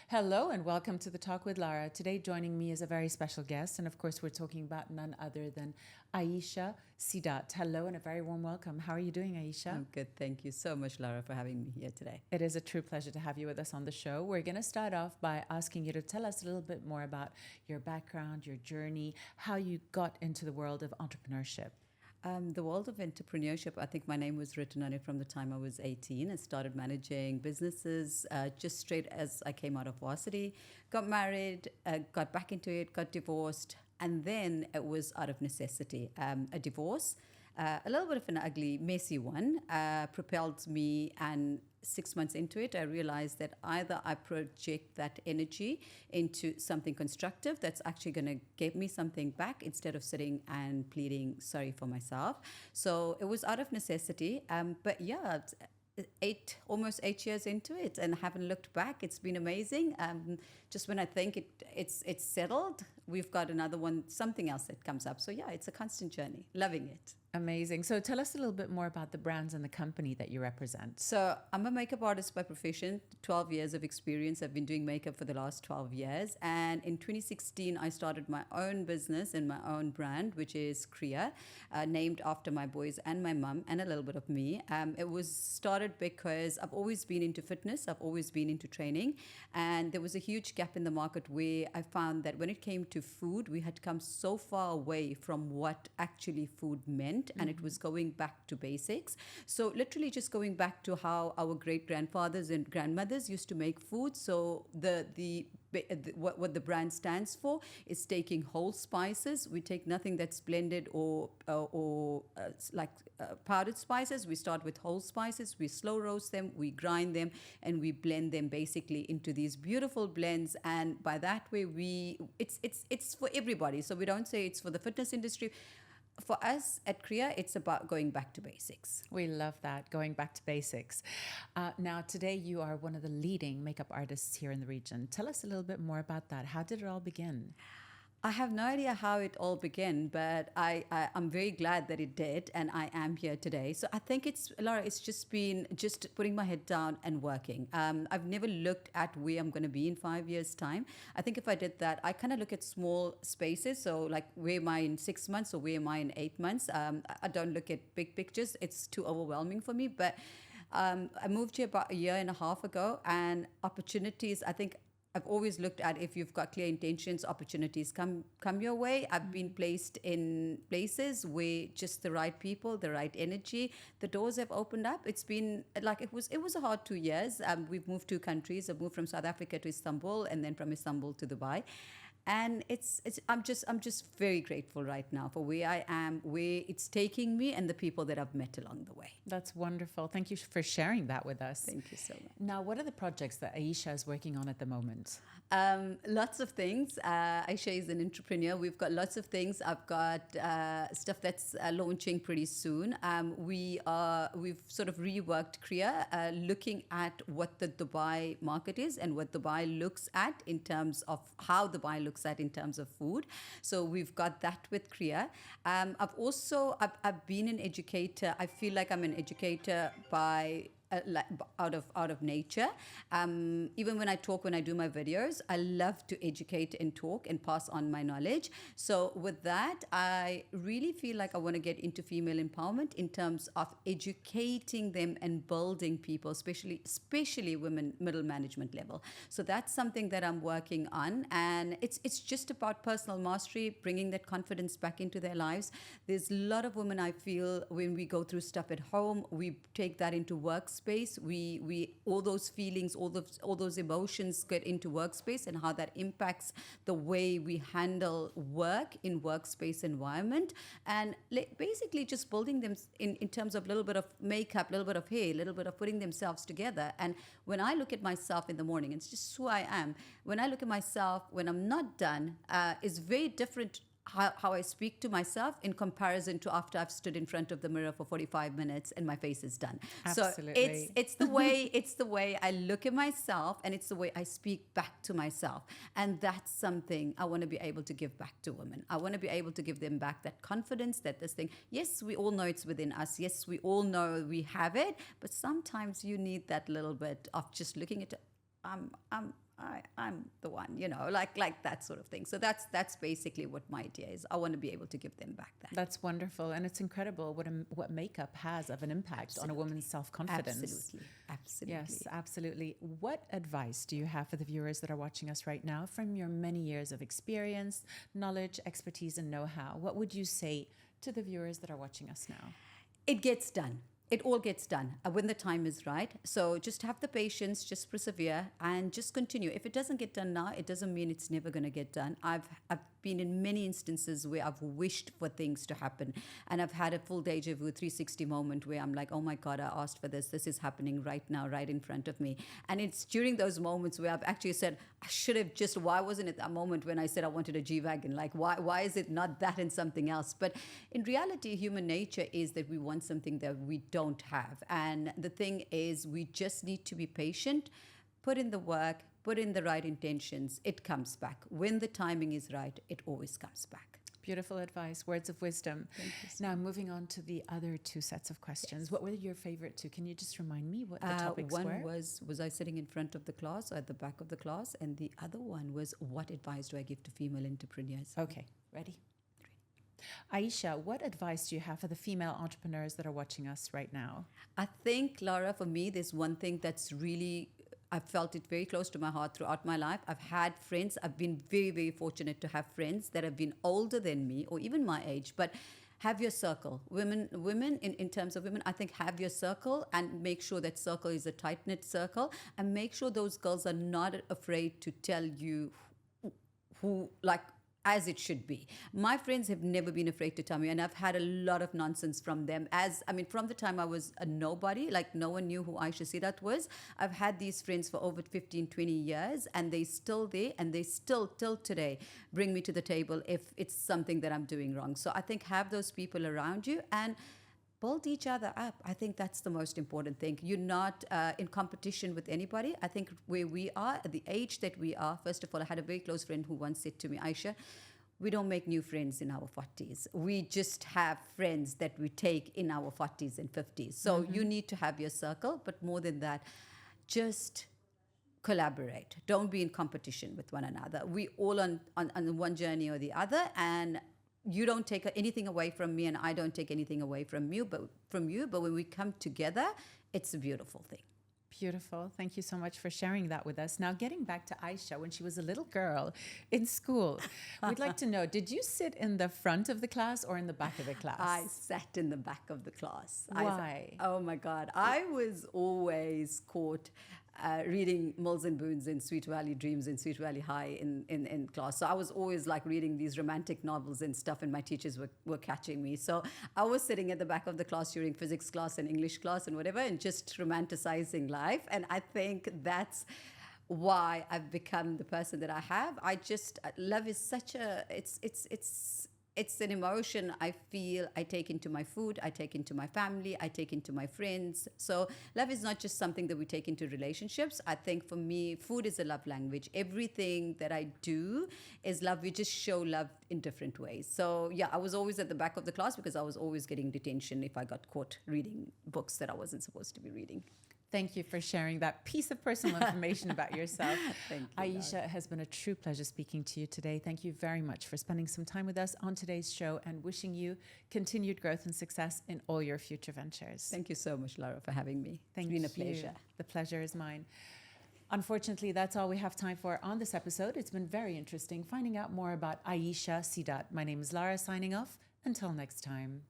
Hello and welcome to the Talk with Lara. Today, joining me is a very special guest, and of course, we're talking about none other than Aisha Sidat. Hello and a very warm welcome. How are you doing, Aisha? I'm good. Thank you so much, Lara, for having me here today. It is a true pleasure to have you with us on the show. We're going to start off by asking you to tell us a little bit more about your background, your journey, how you got into the world of entrepreneurship. The world of entrepreneurship, I think my name was written on it from the time I was 18. I started managing businesses just straight as I came out of varsity, got married, got back into it, got divorced, and then it was out of necessity. A divorce, a little bit of an ugly, messy one, propelled me, and 6 months into it, I realized that either I project that energy into something constructive that's actually going to give me something back instead of sitting and pleading sorry for myself. So it was out of necessity. But yeah, almost 8 years into it, and I haven't looked back. It's been amazing. Just when I think it's settled, we've got another one, something else that comes up. So yeah, it's a constant journey. Loving it. Amazing. So tell us a little bit more about the brands and the company that you represent. So I'm a makeup artist by profession, 12 years of experience. I've been doing makeup for the last 12 years. And in 2016, I started my own business and my own brand, which is Kriya, named after my boys and my mum and a little bit of me. It was started because I've always been into fitness. I've always been into training. And there was a huge gap in the market where I found that when it came to food, we had come so far away from what actually food meant. And it was going back to basics. So literally just going back to how our great grandfathers and grandmothers used to make food. So what the brand stands for is taking whole spices. We take nothing that's blended or powdered spices. We start with whole spices. We slow roast them. We grind them, and we blend them basically into these beautiful blends. And by that way, it's for everybody. So we don't say it's for the fitness industry. For us at Kriya, it's about going back to basics. We love that, going back to basics. Now, today you are one of the leading makeup artists here in the region. Tell us a little bit more about that. How did it all begin? I have no idea how it all began, but I'm very glad that it did, and I am here today. So I think Lara, it's just been just putting my head down and working. I've never looked at where I'm going to be in 5 years' time. I think if I did that, I kind of look at small spaces. So like, where am I in 6 months or where am I in 8 months? I don't look at big pictures. It's too overwhelming for me. But I moved here about a year and a half ago, and opportunities, I think, I've always looked at, if you've got clear intentions, opportunities come your way. I've been placed in places where just the right people, the right energy, the doors have opened up. It's been like, it was a hard 2 years. We've moved 2 countries. I've moved from South Africa to Istanbul, and then from Istanbul to Dubai. And I'm just very grateful right now for where I am, where it's taking me, and the people that I've met along the way. That's wonderful. Thank you for sharing that with us. Thank you so much. Now, what are the projects that Aisha is working on at the moment? Lots of things. Aisha is an entrepreneur. We've got lots of things. I've got stuff that's launching pretty soon. We've sort of reworked Kriya, looking at what the Dubai market is and what Dubai looks at in terms of how Dubai looks at in terms of food. So we've got that with Kriya. I've been an educator. I feel like I'm an educator by out of nature. Even when I do my videos, I love to educate and talk and pass on my knowledge. So with that, I really feel like I want to get into female empowerment in terms of educating them and building people, especially women, middle management level. So that's something that I'm working on, and it's just about personal mastery, bringing that confidence back into their lives. There's a lot of women, I feel, when we go through stuff at home, we take that into workspace. We all those feelings, all those emotions get into workspace, and how that impacts the way we handle work in workspace environment, and basically just building them in terms of a little bit of makeup, a little bit of hair, a little bit of putting themselves together. And when I look at myself in the morning, it's just who I am. When I look at myself when I'm not done, is very different how I speak to myself in comparison to after I've stood in front of the mirror for 45 minutes and my face is done. Absolutely. So it's the way I look at myself, and it's the way I speak back to myself. And that's something I want to be able to give back to women. I want to be able to give them back that confidence, that this thing, yes, we all know it's within us. Yes, we all know we have it, but sometimes you need that little bit of just looking at I'm the one, like that sort of thing. So that's basically what my idea is. I want to be able to give them back that. That's wonderful. And it's incredible what makeup has of an impact on a woman's self-confidence. Absolutely. Yes, absolutely. What advice do you have for the viewers that are watching us right now from your many years of experience, knowledge, expertise, and know-how? What would you say to the viewers that are watching us now? It gets done. It all gets done when the time is right. So just have the patience, just persevere, and just continue. If it doesn't get done now, it doesn't mean it's never going to get done. I've been in many instances where I've wished for things to happen, and I've had a full deja vu 360 moment where I'm like, oh my God, I asked for this. This is happening right now, right in front of me. And it's during those moments where I've actually said, I should have just, why wasn't it that moment when I said I wanted a G-Wagon? Like, why is it not that and something else? But in reality, human nature is that we want something that we don't have. And the thing is, we just need to be patient, put in the work, put in the right intentions. It comes back. When the timing is right, it always comes back. Beautiful advice, words of wisdom. Thank you so Now, moving on to the other two sets of questions. Yes. What were your favorite two? Can you just remind me what the topics were? One was I sitting in front of the class or at the back of the class? And the other one was, what advice do I give to female entrepreneurs? Okay, ready? Aisha, what advice do you have for the female entrepreneurs that are watching us right now? I think, Lara, for me, there's one thing that's really, I've felt it very close to my heart throughout my life. I've had friends. I've been very, very fortunate to have friends that have been older than me or even my age, but have your circle. Women in terms of women, I think have your circle and make sure that circle is a tight-knit circle, and make sure those girls are not afraid to tell you who like, as it should be. My friends have never been afraid to tell me, and I've had a lot of nonsense from them. From the time I was a nobody, like no one knew who Aisha Sidat was, I've had these friends for over 15, 20 years, and they're still there, and they still, till today, bring me to the table if it's something that I'm doing wrong. So I think have those people around you and build each other up. I think that's the most important thing. You're not in competition with anybody. I think where we are, at the age that we are, first of all, I had a very close friend who once said to me, Aisha, we don't make new friends in our 40s. We just have friends that we take in our 40s and 50s. So you need to have your circle, but more than that, just collaborate. Don't be in competition with one another. We all on one journey or the other, and you don't take anything away from me, and I don't take anything away from you. But when we come together, it's a beautiful thing. Beautiful. Thank you so much for sharing that with us. Now, getting back to Aisha, when she was a little girl in school, we'd like to know, did you sit in the front of the class or in the back of the class? I sat in the back of the class. Why? Oh my God. I was always caught reading Mills and Boons in Sweet Valley Dreams in Sweet Valley High in class. So I was always like reading these romantic novels and stuff, and my teachers were catching me. So I was sitting at the back of the class during physics class and English class and whatever, and just romanticizing life. And I think that's why I've become the person that I have. Love is such a, it's an emotion I feel I take into my food, I take into my family, I take into my friends. So love is not just something that we take into relationships. I think for me, food is a love language. Everything that I do is love. We just show love in different ways. So yeah, I was always at the back of the class because I was always getting detention if I got caught reading books that I wasn't supposed to be reading. Thank you for sharing that piece of personal information about yourself. Thank you. Aisha, it has been a true pleasure speaking to you today. Thank you very much for spending some time with us on today's show, and wishing you continued growth and success in all your future ventures. Thank you so much, Lara, for having me. Thank it's been you. a pleasure. The pleasure is mine. Unfortunately, that's all we have time for on this episode. It's been very interesting finding out more about Aisha Sidat. My name is Lara, signing off. Until next time.